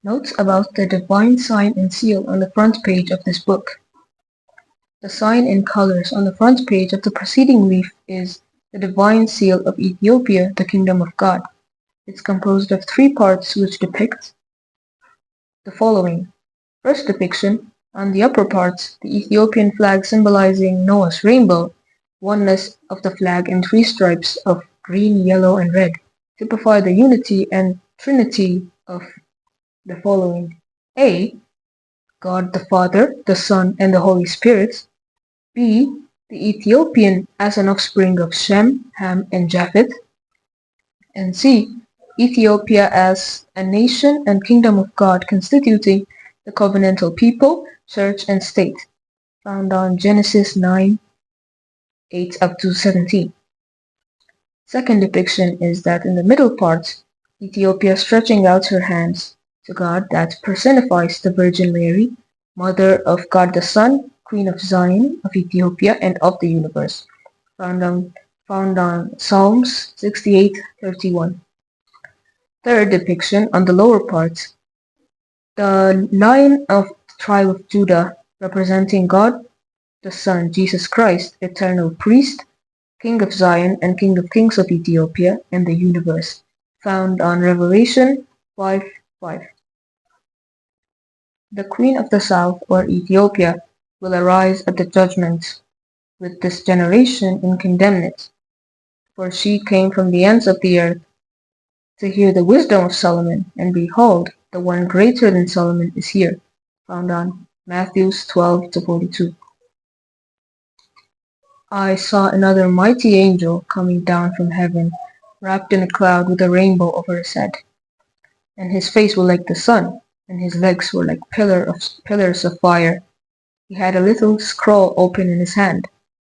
Notes about the divine sign and seal on the front page of this book. The sign in colors on the front page of the preceding leaf is the divine seal of Ethiopia, the kingdom of God. It's composed of 3 parts which depict the following. First depiction, on the upper parts, the Ethiopian flag symbolizing Noah's rainbow, oneness of the flag and 3 stripes of green, yellow, and red, typify the unity and trinity of the following. A. God the Father, the Son, and the Holy Spirit. B. The Ethiopian as an offspring of Shem, Ham, and Japheth. And C. Ethiopia as a nation and kingdom of God constituting the covenantal people, church, and state, found on Genesis 9:8 up to 17. Second depiction is that in the middle part, Ethiopia stretching out her hands to God that personifies the Virgin Mary, Mother of God the Son, Queen of Zion, of Ethiopia, and of the universe, found on Psalms 68:31. Third depiction, on the lower part, the Lion of the tribe of Judah, representing God the Son, Jesus Christ, eternal priest, King of Zion, and King of Kings of Ethiopia and the universe, found on Revelation 5:5. The Queen of the South, or Ethiopia, will arise at the judgment with this generation and condemn it, for she came from the ends of the earth to hear the wisdom of Solomon, and behold, the one greater than Solomon is here, found on Matthew 12-42. I saw another mighty angel coming down from heaven, wrapped in a cloud with a rainbow over his head, and his face was like the sun, and his legs were like pillars of fire. He had a little scroll open in his hand,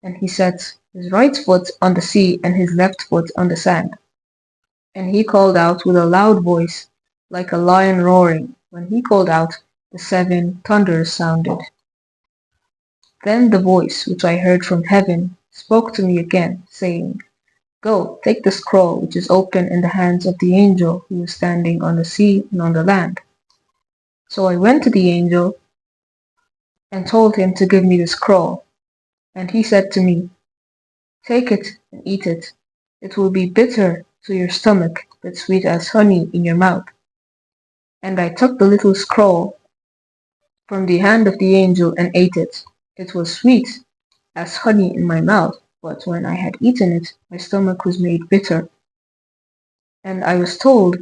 and he set his right foot on the sea and his left foot on the sand. And he called out with a loud voice, like a lion roaring. When he called out, the 7 thunders sounded. Then the voice which I heard from heaven spoke to me again, saying, Go, take the scroll which is open in the hands of the angel who is standing on the sea and on the land. So I went to the angel and told him to give me the scroll. And he said to me, Take it and eat it. It will be bitter to your stomach, but sweet as honey in your mouth. And I took the little scroll from the hand of the angel and ate it. It was sweet as honey in my mouth, but when I had eaten it, my stomach was made bitter. And I was told,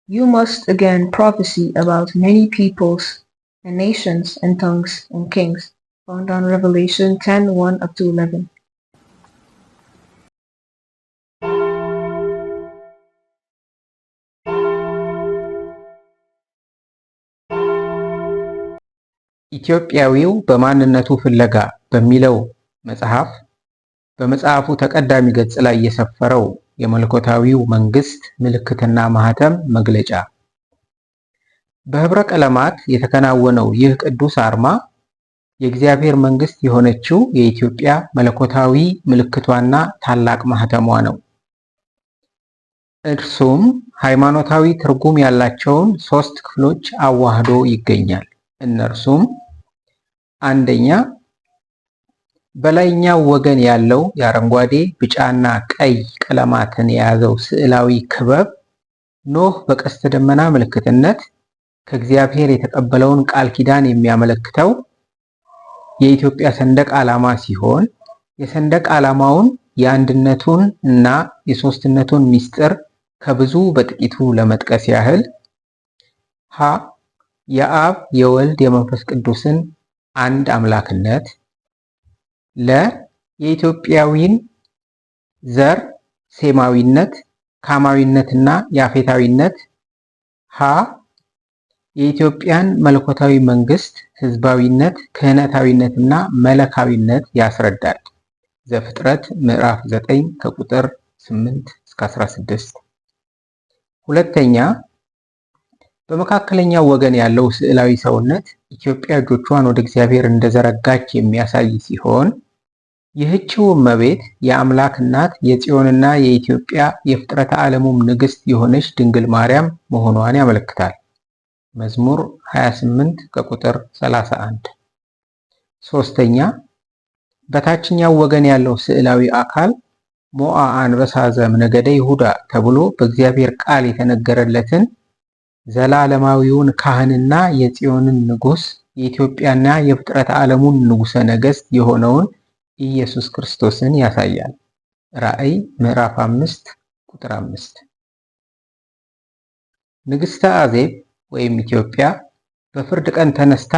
You must again prophesy about many peoples and nations and tongues and kings, found on Revelation 10:1 up to 11. ኢትዮጵያዊው በማንነቱ ፍለጋ በሚለው መጽሐፍ በመጽሐፉ ተቀዳሚ ገጽ ላይ የሰፈረው የመለኮታዊው መንግስት ምልክትና ማህተም መግለጫ። በህብረ ቀለማት የተከናወነው ይህ ቅዱስ አርማ የእግዚአብሔር መንግስት የሆነችው የኢትዮጵያ መለኮታዊ ምልክቷና ታላቅ ማህተሟ ነው። እርሱም ሃይማኖታዊ ትርጉም ያላቸውን 3 ክፍሎች አዋህዶ ይገኛል። እነርሱም አንደኛ፣ በላይኛው ወገን ያለው የአረንጓዴ፣ ቢጫና ቀይ ቀለማትን የያዘው ስዕላዊ ክበብ ኖህ በቀስተ ደመና ምልክትነት ከእግዚአብሔር የተቀበለውን ቃል ኪዳን የሚያመለክተው የኢትዮጵያ ሰንደቅ ዓላማ ሲሆን የሰንደቅ ዓላማውን የአንድነቱን እና የሶስትነቱን ምስጢር ከብዙ በጥቂቱ ለመጥቀስ ያህል ሀ የአብ የወልድ የመንፈስ ቅዱስን አንድ አምላክነት፣ ለ የኢትዮጵያዊን ዘር ሴማዊነት፣ ካማዊነትና ያፌታዊነት፣ ሀ የኢትዮጵያን መለኮታዊ መንግስት ህዝባዊነት፣ ክህነታዊነትና መለካዊነት ያስረዳል። ዘፍጥረት ምዕራፍ 9 ከቁጥር 8 እስከ 16። ሁለተኛ፣ በመካከለኛው ወገን ያለው ስዕላዊ ሰውነት ኢትዮጵያ እጆቿን ወደ እግዚአብሔር እንደዘረጋች የሚያሳይ ሲሆን ይህችው እመቤት የአምላክ እናት የጽዮንና የኢትዮጵያ የፍጥረተ ዓለሙም ንግስት የሆነች ድንግል ማርያም መሆኗን ያመለክታል። መዝሙር 28 ከቁጥር 31። ሶስተኛ በታችኛው ወገን ያለው ስዕላዊ አካል ሞዓ አንበሳ ዘእምነገደ ይሁዳ ተብሎ በእግዚአብሔር ቃል የተነገረለትን ዘላለማዊውን ካህንና የጽዮንን ንጉሥ የኢትዮጵያና የፍጥረት ዓለሙን ንጉሠ ነገሥት የሆነውን ኢየሱስ ክርስቶስን ያሳያል። ራእይ ምዕራፍ 5 ቁጥር 5። ንግሥተ አዜብ ወይም ኢትዮጵያ በፍርድ ቀን ተነስታ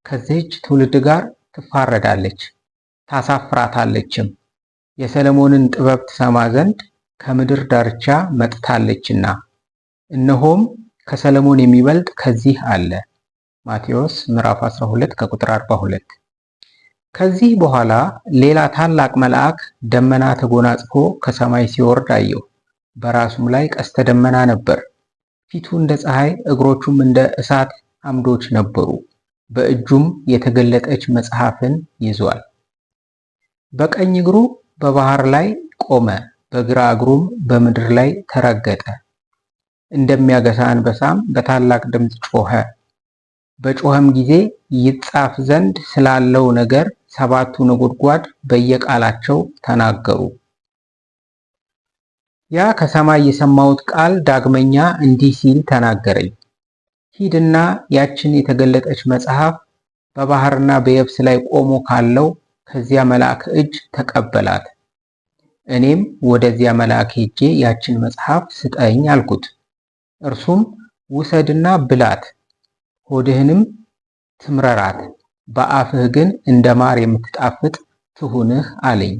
ከዚህች ትውልድ ጋር ትፋረዳለች፣ ታሳፍራታለችም። የሰለሞንን ጥበብ ትሰማ ዘንድ ከምድር ዳርቻ መጥታለችና፣ እነሆም ከሰለሞን የሚበልጥ ከዚህ አለ። ማቴዎስ ምዕራፍ 12 ከቁጥር 42። ከዚህ በኋላ ሌላ ታላቅ መልአክ ደመና ተጎናጽፎ ከሰማይ ሲወርድ አየሁ። በራሱም ላይ ቀስተ ደመና ነበር። ፊቱ እንደ ፀሐይ፣ እግሮቹም እንደ እሳት አምዶች ነበሩ። በእጁም የተገለጠች መጽሐፍን ይዟል። በቀኝ እግሩ በባህር ላይ ቆመ፣ በግራ እግሩም በምድር ላይ ተረገጠ። እንደሚያገሳ አንበሳም በታላቅ ድምፅ ጮኸ። በጮኸም ጊዜ ይጻፍ ዘንድ ስላለው ነገር ሰባቱ ነጎድጓድ በየቃላቸው ተናገሩ። ያ ከሰማይ የሰማሁት ቃል ዳግመኛ እንዲህ ሲል ተናገረኝ። ሂድና ያችን የተገለጠች መጽሐፍ በባህርና በየብስ ላይ ቆሞ ካለው ከዚያ መልአክ እጅ ተቀበላት። እኔም ወደዚያ መልአክ ሄጄ ያችን መጽሐፍ ስጠኝ አልኩት። እርሱም ውሰድና ብላት፣ ሆድህንም ትምረራት፣ በአፍህ ግን እንደ ማር የምትጣፍጥ ትሁንህ አለኝ።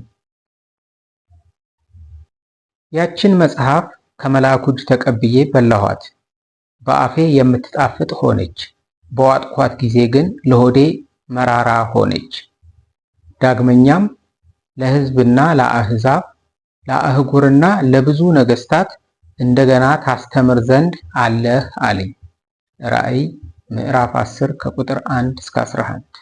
ያችን መጽሐፍ ከመልአኩ እጅ ተቀብዬ በላኋት፣ በአፌ የምትጣፍጥ ሆነች። በዋጥኳት ጊዜ ግን ለሆዴ መራራ ሆነች። ዳግመኛም ለሕዝብና ለአሕዛብ፣ ለአህጉርና ለብዙ ነገሥታት እንደገና ታስተምር ዘንድ አለህ አለኝ። ራእይ ምዕራፍ 10 ከቁጥር 1 እስከ 11።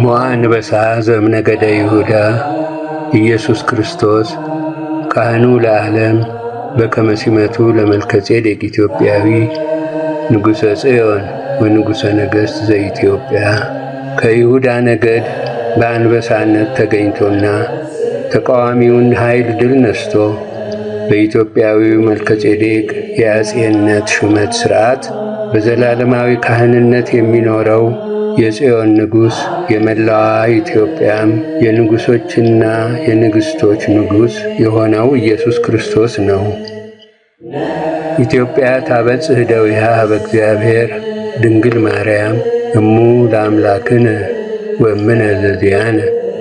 ሞዓ አንበሳ ዘእምነገደ ይሁዳ ኢየሱስ ክርስቶስ ካህኑ ለዓለም በከመ ሲመቱ ለመልከጼዴቅ ኢትዮጵያዊ ንጉሠ ጽዮን ወንጉሠ ነገሥት ዘኢትዮጵያ ከይሁዳ ነገድ በአንበሳነት ተገኝቶና ተቃዋሚውን ኃይል ድል ነስቶ በኢትዮጵያዊው መልከጼዴቅ የአፄነት ሹመት ሥርዓት በዘላለማዊ ካህንነት የሚኖረው የጽዮን ንጉሥ የመላዋ ኢትዮጵያም የንጉሶችና የንግሥቶች ንጉሥ የሆነው ኢየሱስ ክርስቶስ ነው። ኢትዮጵያ ታበጽሕ እደዊሃ በእግዚአብሔር ድንግል ማርያም እሙ ለአምላክነ ወእምነ ዘዚአነ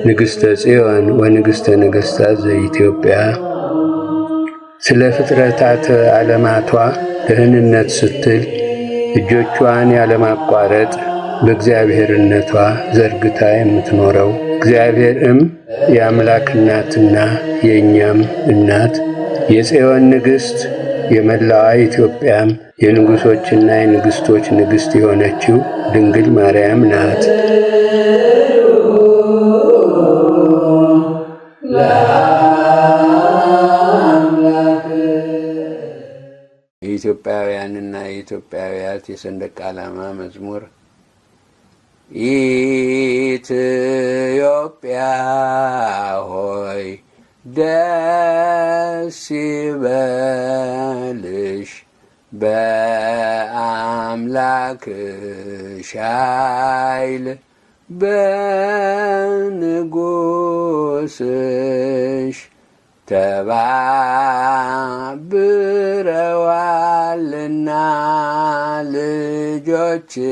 ንግሥተ ጽዮን ወንግሥተ ነገሥታት ዘኢትዮጵያ። ስለ ፍጥረታት ዓለማቷ ደህንነት ስትል እጆቿን ያለማቋረጥ በእግዚአብሔርነቷ ዘርግታ የምትኖረው እግዚአብሔርም የአምላክ እናትና የእኛም እናት የጽዮን ንግሥት የመላዋ ኢትዮጵያም የንጉሶችና የንግሥቶች ንግሥት የሆነችው ድንግል ማርያም ናት። የኢትዮጵያውያንና የኢትዮጵያውያት የሰንደቅ ዓላማ መዝሙር ኢትዮጵያ ሆይ ደስ ይበልሽ በአምላክሽ ኃይል በንጉሥሽ ተባብረዋልና ልጆችሽ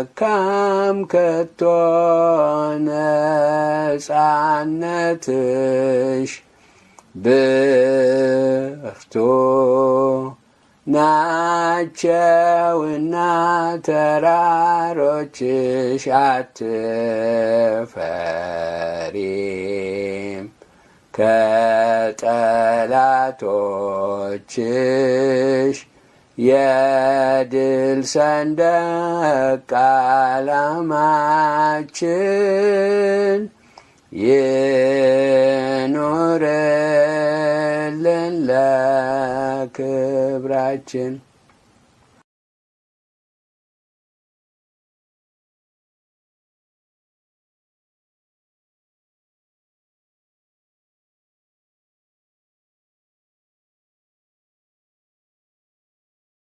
አይነካም ከቶ ነጻነትሽ ብርቱ ናቸውና ተራሮችሽ አትፈሪም ከጠላቶችሽ የድል ሰንደቅ ዓላማችን ይኑርልን ለክብራችን።